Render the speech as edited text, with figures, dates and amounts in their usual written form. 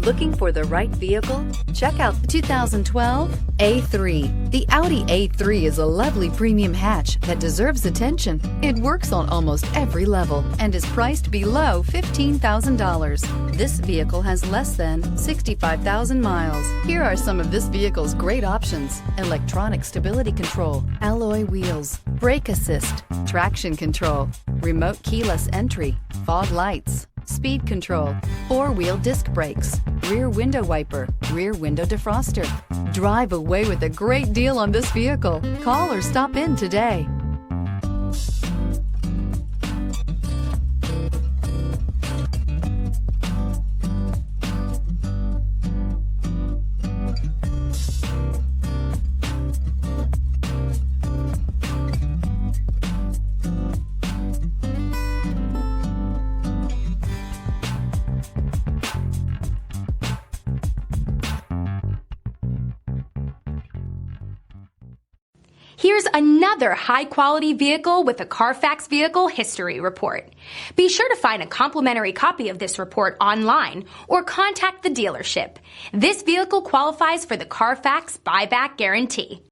Looking for the right vehicle? Check out the 2012 A3. The Audi A3 is a lovely premium hatch that deserves attention. It works on almost every level and is priced below $15,000. This vehicle has less than 65,000 miles. Here are some of this vehicle's great options: electronic stability control, alloy wheels, brake assist, traction control, remote keyless entry, fog lights, speed control, four-wheel disc brakes, rear window wiper, rear window defroster. Drive away with a great deal on this vehicle. Call or stop in today. Here's another high-quality vehicle with a Carfax Vehicle History Report. Be sure to find a complimentary copy of this report online or contact the dealership. This vehicle qualifies for the Carfax Buyback Guarantee.